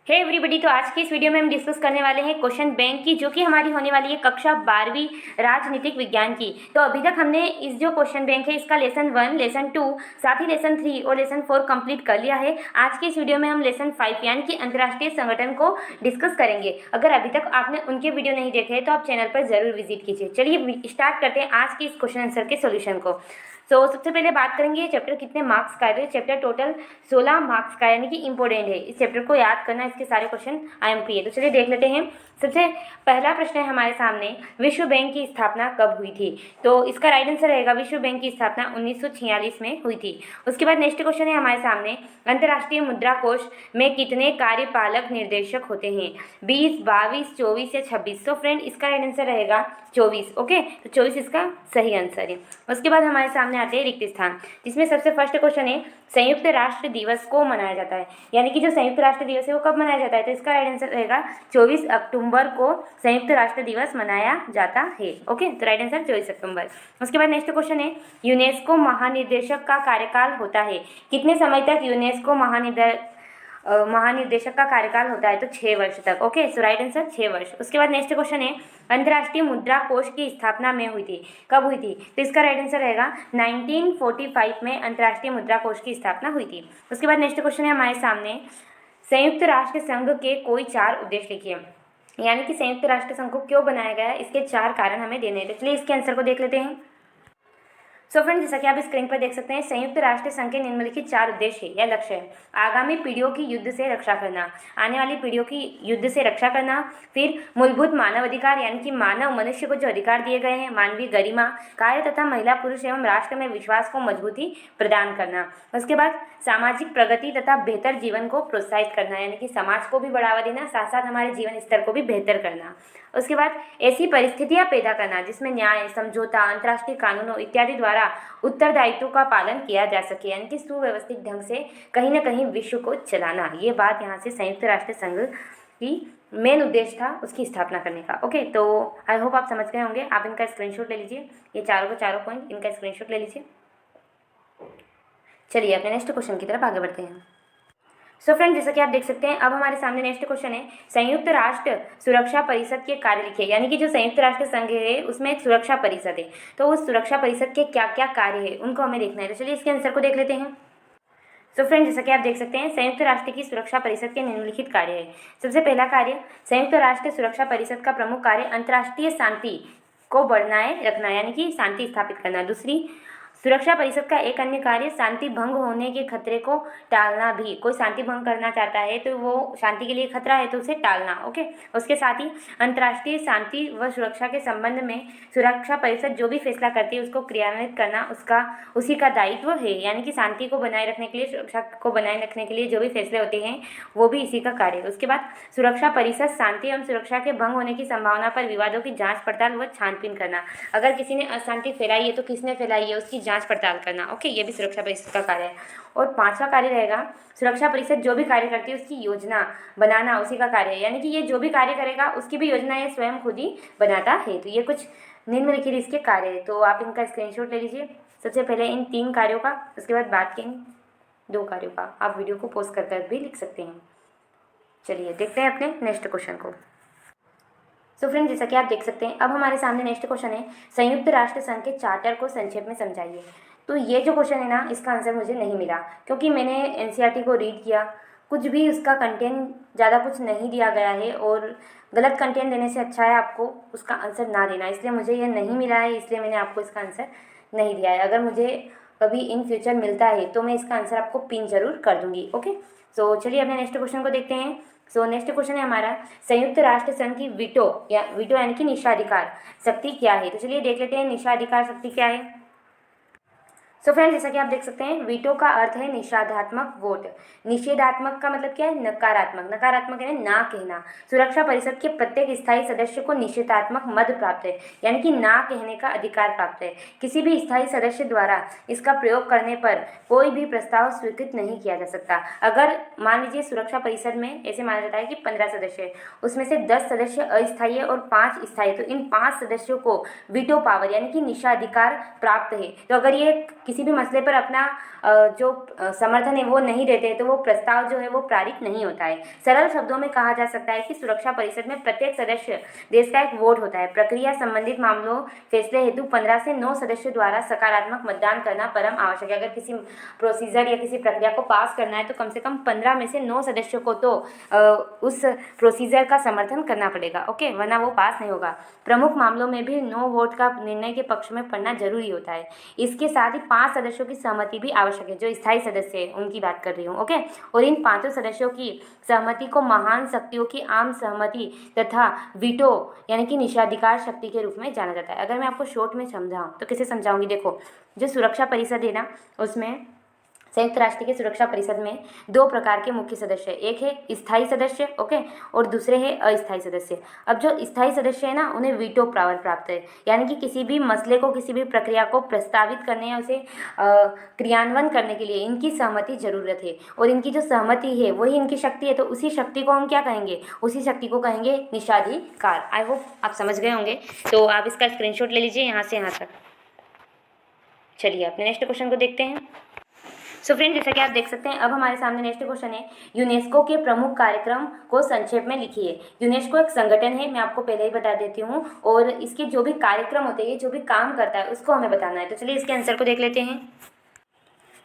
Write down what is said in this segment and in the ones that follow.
Hey everybody, तो आज की इस वीडियो में हम डिस्कस करने वाले हैं क्वेश्चन बैंक की, जो कि हमारी होने वाली है कक्षा 12वीं राजनीतिक विज्ञान की। तो अभी तक हमने इस जो क्वेश्चन बैंक है इसका लेसन 1, लेसन 2, साथ ही लेसन 3 और लेसन 4 कंप्लीट कर लिया है। आज की इस वीडियो में हम लेसन 5 यानी कि अंतर्राष्ट्रीय संगठन को डिस्कस करेंगे। अगर अभी तक आपने उनके वीडियो नहीं देखे हैं तो आप चैनल पर जरूर विजिट कीजिए। चलिए स्टार्ट करते हैं आज की इस क्वेश्चन आंसर के सोल्यूशन को। सबसे पहले बात करेंगे ये चैप्टर कितने मार्क्स का है। चैप्टर टोटल 16 मार्क्स का यानी कि इंपॉर्टेंट है। इस चैप्टर को याद करना, इसके सारे क्वेश्चन IMP है। तो चलिए देख लेते हैं। सबसे पहला प्रश्न है हमारे सामने, विश्व बैंक की स्थापना कब हुई थी? तो इसका राइट आंसर रहेगा विश्व बैंक की स्थापना 1946 में हुई थी। उसके बाद नेक्स्ट क्वेश्चन है हमारे सामने, अंतर्राष्ट्रीय मुद्रा कोष में कितने कार्यपालक निर्देशक होते हैं? 20, 22, 24 या 26? तो फ्रेंड इसका राइट आंसर रहेगा 24। ओके, तो 24 इसका सही आंसर है। उसके बाद हमारे सामने आते हैं रिक्त स्थान, जिसमें सबसे फर्स्ट क्वेश्चन है, संयुक्त राष्ट्र दिवस को मनाया जाता है, यानी कि जो संयुक्त राष्ट्र दिवस है वो कब मनाया जाता है? तो इसका राइट आंसर रहेगा 24 अक्टूबर को संयुक्त राष्ट्र दिवस मनाया जाता है। ओके, तो राइट आंसर 24 अक्टूबर। उसके बाद नेक्स्ट क्वेश्चन है, यूनेस्को महानिदेशक का कार्यकाल होता है? कितने समय तक यूनेस्को महानिदेशक का कार्यकाल होता है? तो 6 वर्ष तक। ओके, सो राइट आंसर 6 वर्ष। उसके बाद नेक्स्ट क्वेश्चन है, अंतर्राष्ट्रीय मुद्रा कोष की स्थापना में हुई थी, कब हुई थी? तो इसका राइट आंसर रहेगा 1945 में अंतर्राष्ट्रीय मुद्रा कोष की स्थापना हुई थी। उसके बाद नेक्स्ट क्वेश्चन है हमारे सामने, संयुक्त राष्ट्र संघ के कोई 4 उद्देश्य लिखिए, यानी कि संयुक्त राष्ट्र संघ को क्यों बनाया गया है, इसके 4 कारण हमें देने हैं। तो चलिए इसके आंसर को देख लेते हैं। सो फ्रेंड, जैसा कि आप स्क्रीन पर देख सकते हैं, संयुक्त राष्ट्र संघ के निम्नलिखित 4 उद्देश्य या लक्ष्य है। आगामी पीढ़ियों की युद्ध से रक्षा करना, आने वाली पीढ़ियों की युद्ध से रक्षा करना। फिर मूलभूत मानव अधिकार, यानी कि मानव मनुष्य को जो अधिकार दिए गए हैं, मानवीय गरिमा, कार्य तथा महिला पुरुष एवं राष्ट्र में विश्वास को मजबूती प्रदान करना। उसके बाद सामाजिक प्रगति तथा बेहतर जीवन को प्रोत्साहित करना, यानी कि समाज को भी बढ़ावा देना, साथ साथ हमारे जीवन स्तर को भी बेहतर करना। उसके बाद ऐसी परिस्थितियां पैदा करना जिसमें न्याय, समझौता, अंतर्राष्ट्रीय कानूनों इत्यादि द्वारा उत्तरदायित्वों का पालन किया जा सके, यानी कि सुव्यवस्थित ढंग से कहीं ना कहीं विश्व को चलाना। ये बात यहाँ से संयुक्त राष्ट्र संघ की मेन उद्देश्य था उसकी स्थापना करने का। ओके, तो आई होप आप समझ गए होंगे। आप इनका स्क्रीनशॉट ले लीजिए, ये चारों पॉइंट इनका स्क्रीनशॉट ले लीजिए। चलिए अपने नेक्स्ट क्वेश्चन की तरफ आगे बढ़ते हैं। सो फ्रेंड, जैसा कि आप देख सकते हैं, अब हमारे सामने नेक्स्ट क्वेश्चन है, संयुक्त राष्ट्र सुरक्षा परिषद के कार्य लिखिए, यानी कि जो संयुक्त राष्ट्र संघ है उसमें एक सुरक्षा परिषद है, तो उस सुरक्षा परिषद के क्या क्या कार्य है उनको हमें देखना है। तो चलिए इसके आंसर को देख लेते हैं। सो फ्रेंड, जैसा कि आप देख सकते हैं, संयुक्त राष्ट्र की सुरक्षा परिषद के निम्नलिखित कार्य है। सबसे पहला कार्य, संयुक्त राष्ट्र सुरक्षा परिषद का प्रमुख कार्य अंतर्राष्ट्रीय शांति को बनाए रखना, यानी कि शांति स्थापित करना। दूसरी, सुरक्षा परिषद का एक अन्य कार्य शांति भंग होने के खतरे को टालना भी। कोई शांति भंग करना चाहता है तो वो शांति के लिए खतरा है तो उसे टालना। ओके, उसके साथ ही अंतर्राष्ट्रीय शांति व सुरक्षा के संबंध में सुरक्षा परिषद जो भी फैसला करती है उसको क्रियान्वित करना उसी का दायित्व है, यानी कि शांति को बनाए रखने के लिए, सुरक्षा को बनाए रखने के लिए जो भी फैसले होते हैं वो भी इसी का कार्य है। उसके बाद सुरक्षा परिषद शांति एवं सुरक्षा के भंग होने की संभावना पर विवादों की जाँच पड़ताल व छानबीन करना। अगर किसी ने अशांति फैलाई है तो किसने फैलाई है उसकी जांच पड़ताल करना। ओके, ये भी सुरक्षा परिषद का कार्य है। और 5वां कार्य रहेगा, सुरक्षा परिषद जो भी कार्य करती है उसकी योजना बनाना उसी का कार्य है, यानी कि ये जो भी कार्य करेगा उसकी भी योजना ये स्वयं खुद ही बनाता है। तो ये कुछ निम्नलिखित इसके कार्य है, तो आप इनका स्क्रीनशॉट ले लीजिए। सबसे पहले इन 3 कार्यों का, उसके बाद बात की 2 कार्यों का। आप वीडियो को पॉज कर भी लिख सकते हैं। चलिए देखते हैं अपने नेक्स्ट क्वेश्चन को। सो फ्रेंड, जैसा कि आप देख सकते हैं, अब हमारे सामने नेक्स्ट क्वेश्चन है, संयुक्त राष्ट्र संघ के चार्टर को संक्षेप में समझाइए। तो ये जो क्वेश्चन है ना, इसका आंसर मुझे नहीं मिला, क्योंकि मैंने NCERT को रीड किया, कुछ भी उसका कंटेंट ज़्यादा कुछ नहीं दिया गया है, और गलत कंटेंट देने से अच्छा है आपको उसका आंसर ना देना। इसलिए मुझे ये नहीं मिला है, इसलिए मैंने आपको इसका आंसर नहीं दिया है। अगर मुझे कभी इन फ्यूचर मिलता है तो मैं इसका आंसर आपको पिन जरूर कर दूँगी। ओके, सो चलिए अपने नेक्स्ट क्वेश्चन को देखते हैं। सो नेक्स्ट क्वेश्चन है हमारा, संयुक्त राष्ट्र संघ की वीटो यानी कि निषेधाधिकार शक्ति क्या है? तो चलिए देख लेते हैं निषेधाधिकार शक्ति क्या है। सो फ्रेंड्स, जैसा कि आप देख सकते हैं, वीटो का अर्थ है निषेधात्मक वोट। निषेधात्मक का मतलब क्या है? नकारात्मक। नकारात्मक है ना कहना। सुरक्षा परिषद के प्रत्येक स्थायी सदस्य को निषेधात्मक मत प्राप्त है, यानी कि ना कहने का अधिकार प्राप्त है। किसी भी स्थायी सदस्य द्वारा इसका प्रयोग करने पर कोई भी प्रस्ताव स्वीकृत नहीं किया जा सकता। अगर मान लीजिए सुरक्षा परिषद में ऐसे माना जाता है कि 15 सदस्य है, उसमें से 10 सदस्य अस्थायी है और 5 स्थायी, तो इन 5 सदस्यों को वीटो पावर यानी कि निषेधाधिकार प्राप्त है। तो अगर ये किसी भी मसले पर अपना जो समर्थन है वो नहीं देते हैं तो वो प्रस्ताव जो है वो पारित नहीं होता है। सरल शब्दों में कहा जा सकता है कि सुरक्षा परिषद में प्रत्येक सदस्य देश का एक वोट होता है। प्रक्रिया संबंधित मामलों फैसले हेतु 15 से 9 सदस्यों द्वारा सकारात्मक मतदान करना परम आवश्यक है। अगर किसी प्रोसीजर या किसी प्रक्रिया को पास करना है तो कम से कम 15 में से 9 सदस्यों को तो उस प्रोसीजर का समर्थन करना पड़ेगा, ओके, वरना वो पास नहीं होगा। प्रमुख मामलों में भी नो वोट का निर्णय के पक्ष में पढ़ना जरूरी होता है। इसके साथ ही 5 सदस्यों की सहमति भी आवश्यक है, जो स्थायी सदस्य है उनकी बात कर रही हूँ, ओके। और इन 5 सदस्यों की सहमति को महान शक्तियों की आम सहमति तथा वीटो यानी कि निषेधाधिकार शक्ति के रूप में जाना जाता है। अगर मैं आपको शॉर्ट में समझाऊं तो कैसे समझाऊंगी, देखो, जो सुरक्षा परिषद है ना, उसमें संयुक्त राष्ट्र की सुरक्षा परिषद में 2 प्रकार के मुख्य सदस्य हैं। एक है स्थायी सदस्य, ओके, और दूसरे है अस्थायी सदस्य। अब जो स्थायी सदस्य है ना, उन्हें वीटो पावर प्राप्त है, यानी कि किसी भी मसले को, किसी भी प्रक्रिया को प्रस्तावित करने या उसे क्रियान्वयन करने के लिए इनकी सहमति जरूरत है। और इनकी जो सहमति है वही इनकी शक्ति है, तो उसी शक्ति को हम क्या कहेंगे, उसी शक्ति को कहेंगे निषेधाधिकार। आई होप आप समझ गए होंगे। तो आप इसका स्क्रीनशॉट ले लीजिए यहाँ से यहाँ तक। चलिए अपने नेक्स्ट क्वेश्चन को देखते हैं। सो फ्रेंड, जैसा कि आप देख सकते हैं, अब हमारे सामने नेक्स्ट क्वेश्चन है, यूनेस्को के प्रमुख कार्यक्रम को संक्षेप में लिखिए। यूनेस्को एक संगठन है, मैं आपको पहले ही बता देती हूँ, और इसके जो भी कार्यक्रम होते हैं, जो भी काम करता है, उसको हमें बताना है। तो चलिए इसके आंसर को देख लेते हैं।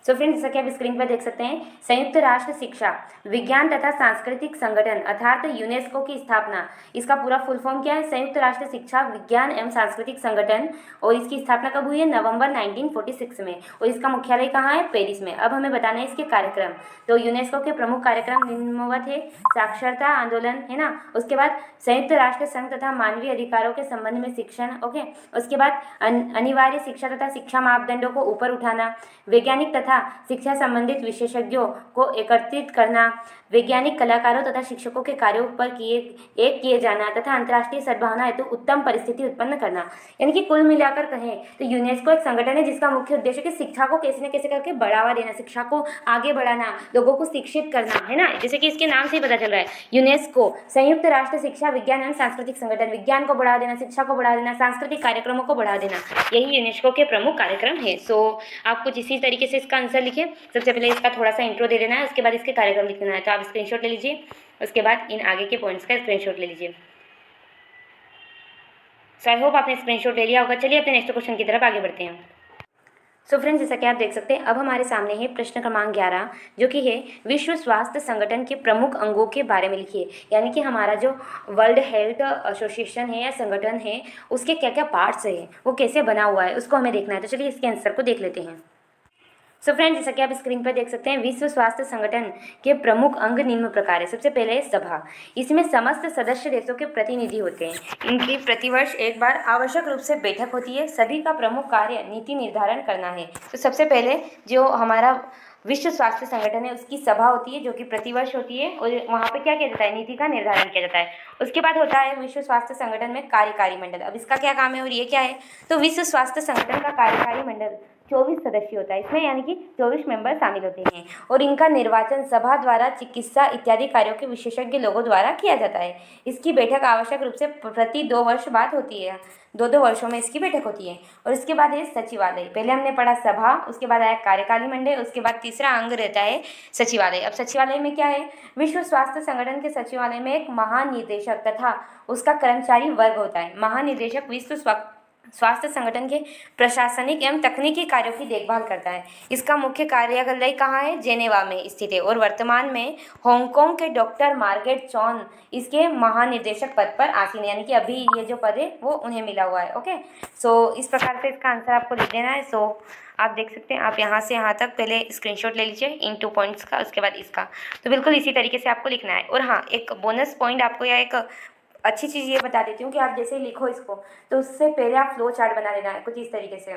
सो फ्रेंड्स, जैसा कि आप स्क्रीन पर देख सकते हैं, संयुक्त राष्ट्र शिक्षा विज्ञान तथा सांस्कृतिक संगठन अर्थात यूनेस्को की स्थापना, इसका पूरा फुल फॉर्म क्या है, संयुक्त राष्ट्र शिक्षा विज्ञान एवं सांस्कृतिक संगठन, और इसकी स्थापना कब हुई है, नवंबर 1946 में, और इसका मुख्यालय कहाँ है, पेरिस में। अब हमें बताना है इसके कार्यक्रम। तो यूनेस्को के प्रमुख कार्यक्रम निम्नवत है, साक्षरता आंदोलन है ना, उसके बाद संयुक्त राष्ट्र संघ तथा मानवीय अधिकारों के संबंध में शिक्षण, ओके, उसके बाद अनिवार्य शिक्षा तथा शिक्षा मापदंडों को ऊपर उठाना, वैज्ञानिक तथा शिक्षा संबंधित विशेषज्ञों को एकत्रित करना, वैज्ञानिक कलाकारों तथा शिक्षकों के कार्यों पर किए जाना तथा अंतर्राष्ट्रीय सद्भावना हेतु उत्तम परिस्थिति उत्पन्न करना। यानी कि कुल मिलाकर कहें तो यूनेस्को एक संगठन है जिसका मुख्य उद्देश्य कि शिक्षा को कैसे न कैसे करके बढ़ावा देना, शिक्षा को आगे बढ़ाना, लोगों को शिक्षित करना, है ना। जैसे कि इसके नाम से ही पता चल रहा है, यूनेस्को संयुक्त राष्ट्र शिक्षा विज्ञान एवं सांस्कृतिक संगठन, विज्ञान को बढ़ावा देना, शिक्षा को बढ़ावा देना, सांस्कृतिक कार्यक्रमों को बढ़ावा देना, यही यूनेस्को के प्रमुख कार्यक्रम है। सो आप कुछ इसी तरीके से इसका आंसर लिखिए। सबसे पहले इसका थोड़ा सा इंट्रो दे देना है, उसके बाद इसके कार्यक्रम लिख देना है। तो आप स्क्रीनशॉट ले लीजिए, उसके बाद इन आगे के पॉइंट्स का स्क्रीनशॉट ले लीजिए। सो आई होप आपने स्क्रीनशॉट ले लिया होगा। चलिए अपने नेक्स्ट क्वेश्चन की तरफ आगे बढ़ते हैं। सो फ्रेंड्स, जैसा कि आप देख सकते हैं, अब हमारे सामने है प्रश्न क्रमांक 11, जो कि है विश्व स्वास्थ्य संगठन के प्रमुख अंगों के बारे में लिखिए। यानी कि हमारा जो वर्ल्ड हेल्थ एसोसिएशन है या संगठन है, उसके क्या क्या पार्ट्स है, वो कैसे बना हुआ है, उसको हमें देखना है। तो चलिए इसके आंसर को देख लेते हैं। सो फ्रेंड्स, जैसा कि आप स्क्रीन पर देख सकते हैं, विश्व स्वास्थ्य संगठन के प्रमुख अंग निम्न प्रकार है। सबसे पहले है सभा। इसमें समस्त सदस्य देशों के प्रतिनिधि होते हैं। इनकी प्रतिवर्ष एक बार आवश्यक रूप से बैठक होती है। सभी का प्रमुख कार्य नीति निर्धारण करना है। तो सबसे पहले जो हमारा विश्व स्वास्थ्य संगठन है, उसकी सभा होती है जो कि प्रतिवर्ष होती है, और वहाँ पे क्या किया जाता है, नीति का निर्धारण किया जाता है। उसके बाद होता है विश्व स्वास्थ्य संगठन में कार्यकारी मंडल। अब इसका क्या काम है और ये क्या है, तो विश्व स्वास्थ्य संगठन का कार्यकारी मंडल 24 सदस्य होता है इसमें, यानी कि 24 मेंबर शामिल होते हैं, और इनका निर्वाचन सभा द्वारा चिकित्सा इत्यादि कार्यों के विशेषज्ञ लोगों द्वारा किया जाता है। इसकी बैठक आवश्यक रूप से प्रति 2 वर्ष बाद होती है, 2-2 वर्षों में इसकी बैठक होती है। और इसके बाद है सचिवालय। पहले हमने पढ़ा सभा, उसके बाद आया कार्यकारी मंडल, उसके बाद तीसरा अंग रहता है सचिवालय। अब सचिवालय में क्या है, विश्व स्वास्थ्य संगठन के सचिवालय में एक महानिदेशक तथा उसका कर्मचारी वर्ग होता है। महानिदेशक विश्व स्वास्थ्य संगठन के प्रशासनिक एवं तकनीकी कार्यों की देखभाल करता है। इसका मुख्य कार्यालय कहाँ है, जेनेवा में स्थित है, और वर्तमान में हांगकांग के डॉक्टर मार्गरेट चॉन इसके महानिदेशक पद पर आसीन है, यानी कि अभी ये जो पद है वो उन्हें मिला हुआ है। ओके, सो इस प्रकार से इसका आंसर आपको लिख देना है। सो आप देख सकते हैं, आप यहाँ से यहाँ तक पहले स्क्रीनशॉट ले लीजिए इन 2 पॉइंट्स का, उसके बाद इसका। तो बिल्कुल इसी तरीके से आपको लिखना है। और हाँ, एक बोनस पॉइंट आपको या एक अच्छी चीज़ ये बता देती हूँ कि आप जैसे लिखो इसको, तो उससे पहले आप फ्लो चार्ट बना लेना है कुछ इस तरीके से,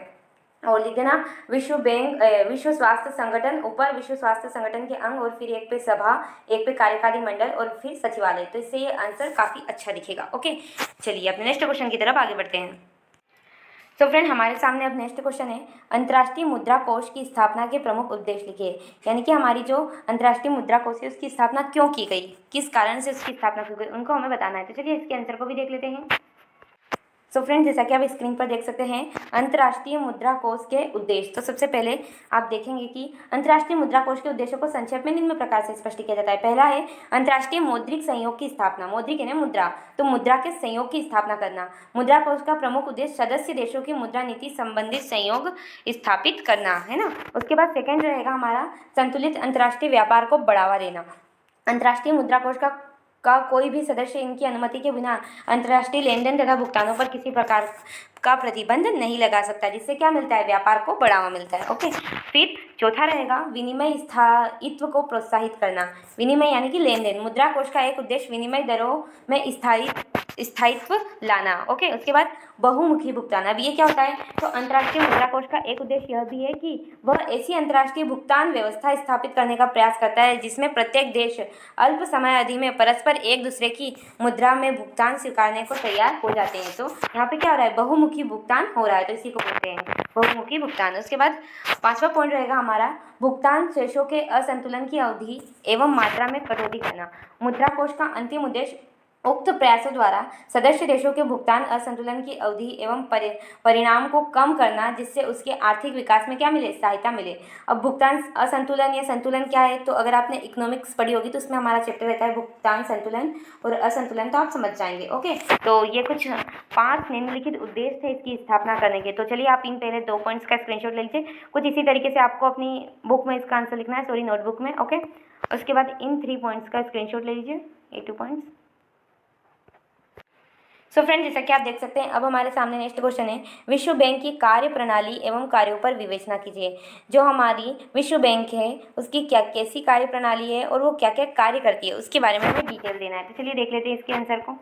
और लिख देना विश्व स्वास्थ्य संगठन, ऊपर विश्व स्वास्थ्य संगठन के अंग, और फिर एक पे सभा, एक पे कार्यकारी मंडल, और फिर सचिवालय। तो इससे ये आंसर काफ़ी अच्छा दिखेगा। ओके, चलिए अपने नेक्स्ट क्वेश्चन की तरफ आगे बढ़ते हैं। तो फ्रेंड, हमारे सामने अब नेक्स्ट क्वेश्चन है, अंतर्राष्ट्रीय मुद्रा कोष की स्थापना के प्रमुख उद्देश्य लिखिए। यानी कि हमारी जो अंतर्राष्ट्रीय मुद्रा कोष है उसकी स्थापना क्यों की गई, किस कारण से उसकी स्थापना की गई, उनको हमें बताना है। तो चलिए इसके आंसर को भी देख लेते हैं। सो फ्रेंड्स, जैसा कि आप स्क्रीन पर देख सकते हैं अंतर्राष्ट्रीय मुद्रा कोष के उद्देश्य। तो सबसे पहले आप देखेंगे कि अंतर्राष्ट्रीय मुद्रा कोष के उद्देश्यों को संक्षेप में निम्न प्रकार से स्पष्ट किया जाता है। पहला है अंतर्राष्ट्रीय मौद्रिक संयोग की स्थापना। मौद्रिक यानी मुद्रा, तो मुद्रा के संयोग की स्थापना करना। मुद्रा कोष का प्रमुख उद्देश्य सदस्य देशों की मुद्रा नीति संबंधित संयोग स्थापित करना है ना। उसके बाद सेकेंड रहेगा हमारा संतुलित अंतर्राष्ट्रीय व्यापार को बढ़ावा देना। अंतर्राष्ट्रीय मुद्रा कोष का कोई भी सदस्य इनकी अनुमति के बिना अंतर्राष्ट्रीय लेन देन तथा भुगतानों पर किसी प्रकार का प्रतिबंध नहीं लगा सकता, जिससे क्या मिलता है, व्यापार को बढ़ावा मिलता है। ओके, फिर चौथा रहेगा विनिमय स्थायित्व को प्रोत्साहित करना। विनिमय यानी कि लेन देन। मुद्रा कोष का एक उद्देश्य विनिमय दरों में स्थायित्व लाना। ओके, उसके बाद बहुमुखी भुगतान। अब ये क्या होता है, तो अंतर्राष्ट्रीय मुद्रा कोष का एक उद्देश्य यह भी है कि वह ऐसी अंतर्राष्ट्रीय भुगतान व्यवस्था स्थापित करने का प्रयास करता है जिसमें प्रत्येक देश अल्प समय अवधि में परस्पर एक दूसरे की मुद्रा में भुगतान स्वीकारने को तैयार हो जाते हैं। तो यहाँ पे क्या हो रहा है, बहुमुखी भुगतान हो रहा है, तो इसी को बोलते हैं बहुमुखी भुगतान। उसके बाद पांचवा पॉइंट रहेगा हमारा भुगतान शेषों के असंतुलन की अवधि एवं मात्रा में कटौती करना। मुद्रा कोष का अंतिम उद्देश्य उक्त प्रयासों द्वारा सदस्य देशों के भुगतान असंतुलन की अवधि एवं परिणाम को कम करना, जिससे उसके आर्थिक विकास में क्या मिले, सहायता मिले। अब भुगतान असंतुलन या संतुलन क्या है, तो अगर आपने इकोनॉमिक्स पढ़ी होगी तो उसमें हमारा चैप्टर रहता है भुगतान संतुलन और असंतुलन, तो आप समझ जाएंगे। ओके, तो ये कुछ 5 निम्नलिखित उद्देश्य थे इसकी स्थापना करने के। तो चलिए आप इन पहले 2 पॉइंट्स का स्क्रीनशॉट ले लीजिए। कुछ इसी तरीके से आपको अपनी बुक में इसका आंसर लिखना है, सॉरी नोटबुक में। ओके, उसके बाद इन 3 पॉइंट्स का स्क्रीनशॉट ले लीजिए, ये 2 पॉइंट्स। सो फ्रेंड, जैसा कि आप देख सकते हैं अब हमारे सामने नेक्स्ट क्वेश्चन है विश्व बैंक की कार्य प्रणाली एवं कार्यों पर विवेचना कीजिए। जो हमारी विश्व बैंक है उसकी क्या कैसी कार्य प्रणाली है और वो क्या क्या कार्य करती है, उसके बारे में हमें डिटेल देना है। तो चलिए देख लेते हैं इसके आंसर को।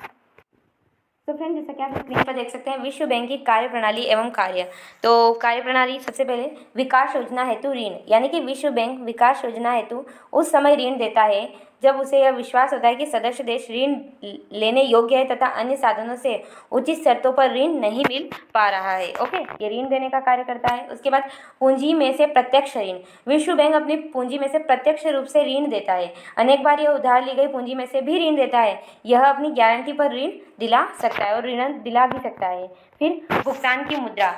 तो फ्रेंड, जैसा कि आप स्क्रीन पर देख सकते हैं विश्व बैंक की कार्य प्रणाली एवं कार्य। तो कार्य प्रणाली सबसे पहले विकास योजना हेतु ऋण, यानी कि विश्व बैंक विकास योजना हेतु उस समय ऋण देता है जब उसे यह विश्वास होता है कि सदस्य देश ऋण लेने योग्य है तथा अन्य साधनों से उचित शर्तों पर ऋण नहीं मिल पा रहा है। ओके, ये ऋण देने का कार्य करता है। उसके बाद पूंजी में से प्रत्यक्ष ऋण। विश्व बैंक अपनी पूंजी में से प्रत्यक्ष रूप से ऋण देता है। अनेक बार यह उधार ली गई पूंजी में से भी ऋण देता है। यह अपनी गारंटी पर ऋण दिला सकता है और ऋण दिला भी सकता है। फिर भुगतान की मुद्रा।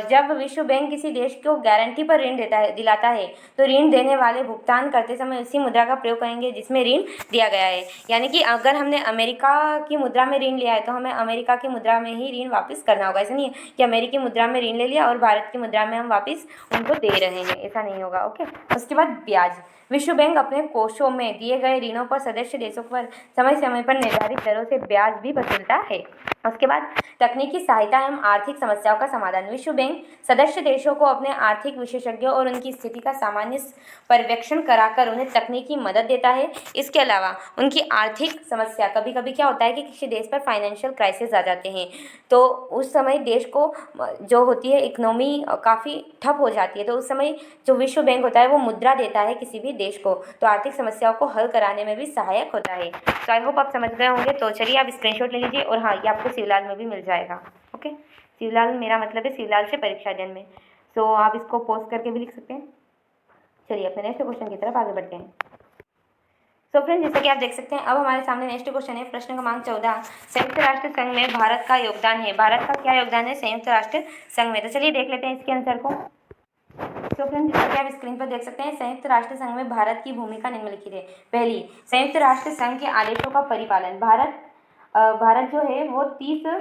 जब विश्व बैंक किसी देश को गारंटी पर ऋण दिलाता है तो ऋण देने वाले भुगतान करते समय उसी मुद्रा का प्रयोग करेंगे जिसमें ऋण दिया गया है। यानी कि अगर हमने अमेरिका की मुद्रा में ऋण लिया है तो हमें अमेरिका की मुद्रा में ही ऋण वापस करना होगा। ऐसा नहीं है कि अमेरिकी मुद्रा में ऋण ले लिया और भारत की मुद्रा में हम वापस उनको दे रहे हैं, ऐसा नहीं होगा। ओके, उसके बाद ब्याज। विश्व बैंक अपने कोषों में दिए गए ऋणों पर सदस्य देशों पर समय समय पर निर्धारित दरों से ब्याज भी वसूलता है। उसके बाद तकनीकी सहायता एवं आर्थिक समस्याओं का समाधान। विश्व बैंक सदस्य देशों को अपने आर्थिक विशेषज्ञों और उनकी स्थिति का सामान्य पर्यवेक्षण कराकर उन्हें तकनीकी मदद देता है। इसके अलावा उनकी आर्थिक समस्या, कभी कभी क्या होता है कि किसी देश पर फाइनेंशियल क्राइसिस आ जाते हैं तो उस समय देश को जो होती है इकोनॉमी काफ़ी ठप हो जाती है, तो उस समय जो विश्व बैंक होता है वो मुद्रा देता है किसी भी देश को, तो आर्थिक समस्याओं को हल कराने में भी सहायक होता है। तो आई होप आप समझ गए होंगे। तो चलिए आप स्क्रीनशॉट ले लीजिए और हाँ, ये आपको शिवलाल में भी मिल जाएगा। ओके, शिवलाल मेरा मतलब है शिवलाल से परीक्षा अध्ययन में। तो आप इसको पोस्ट करके भी लिख सकते हैं। चलिए अपने नेक्स्ट क्वेश्चन की तरफ आगे बढ़ते हैं। तो फ्रेंड, जैसा कि आप देख सकते हैं अब हमारे सामने नेक्स्ट क्वेश्चन है प्रश्न क्रमांक 14। संयुक्त राष्ट्र संघ में भारत का योगदान है। भारत का क्या योगदान है संयुक्त राष्ट्र संघ में? तो चलिए देख लेते हैं इसके आंसर को। तो फ्रेंड, जैसा कि आप स्क्रीन पर देख सकते हैं संयुक्त राष्ट्र संघ में भारत की भूमिका निम्नलिखित है। पहली, संयुक्त राष्ट्र संघ के आदेशों का परिपालन। भारत जो है वो 30,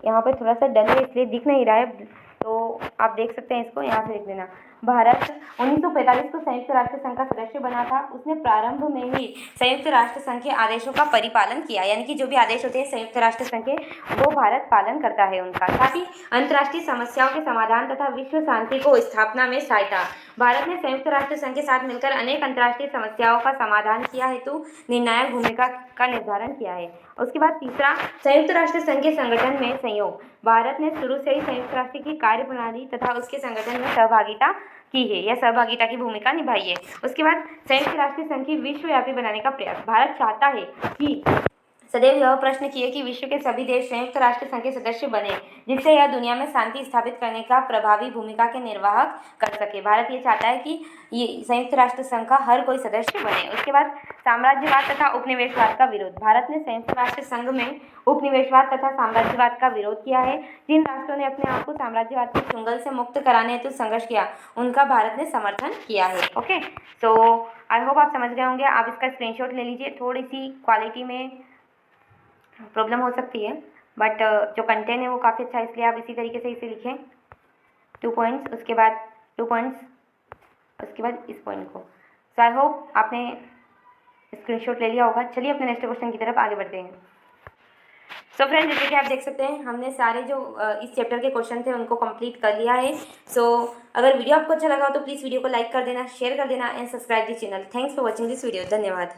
यहाँ पर थोड़ा सा डल है इसलिए दिख नहीं रहा है, तो आप देख सकते हैं इसको, यहाँ से लिख देना। भारत 1945 को संयुक्त राष्ट्र संघ का सदस्य बना था। उसने प्रारंभ में ही संयुक्त राष्ट्र संघ के आदेशों का परिपालन किया, यानी कि जो भी आदेश होते हैं संयुक्त राष्ट्र संघ के वो भारत पालन करता है उनका। साथ ही अंतर्राष्ट्रीय समस्याओं के समाधान तथा विश्व शांति को स्थापना में सहायता। भारत ने संयुक्त राष्ट्र संघ के साथ मिलकर अनेक अंतर्राष्ट्रीय समस्याओं का समाधान किया हेतु निर्णायक भूमिका का निर्धारण किया है। उसके बाद तीसरा, संयुक्त राष्ट्र संघ के संगठन में सहयोग। भारत ने शुरू से ही संयुक्त राष्ट्र की कार्य प्रणाली तथा उसके संगठन में सहभागिता की है या सहभागिता की भूमिका निभाई है। उसके बाद संयुक्त राष्ट्र संघ की विश्वव्यापी बनाने का प्रयास। भारत चाहता है कि सदैव यह प्रश्न किए कि विश्व के सभी देश संयुक्त राष्ट्र संघ के सदस्य बने, जिससे यह दुनिया में शांति स्थापित करने का प्रभावी भूमिका के निर्वाह कर सके। भारत ये चाहता है कि ये संयुक्त राष्ट्र संघ का हर कोई सदस्य बने। उसके बाद साम्राज्यवाद तथा उपनिवेशवाद का विरोध। भारत ने संयुक्त राष्ट्र संघ में उपनिवेशवाद तथा साम्राज्यवाद का विरोध किया है। जिन राष्ट्रों ने अपने आप को साम्राज्यवाद के चुंगल से मुक्त कराने हेतु संघर्ष किया, उनका भारत ने समर्थन किया है। ओके, सो आई होप आप समझ गए होंगे। आप इसका स्क्रीनशॉट ले लीजिए। थोड़ी सी क्वालिटी में प्रॉब्लम हो सकती है, बट जो कंटेंट है वो काफ़ी अच्छा है, इसलिए आप इसी तरीके से इसे लिखें। 2 पॉइंट्स, उसके बाद 2 पॉइंट्स, उसके बाद इस पॉइंट को। सो आई होप आपने स्क्रीनशॉट ले लिया होगा। चलिए अपने नेक्स्ट क्वेश्चन की तरफ आगे बढ़ते हैं। सो फ्रेंड्स, जैसे कि आप देख सकते हैं, हमने सारे जो इस चैप्टर के क्वेश्चन थे उनको कंप्लीट कर लिया है। सो अगर वीडियो आपको अच्छा लगा हो तो प्लीज़ वीडियो को लाइक कर देना, शेयर कर देना and subscribe the channel. Thanks for watching this video. धन्यवाद।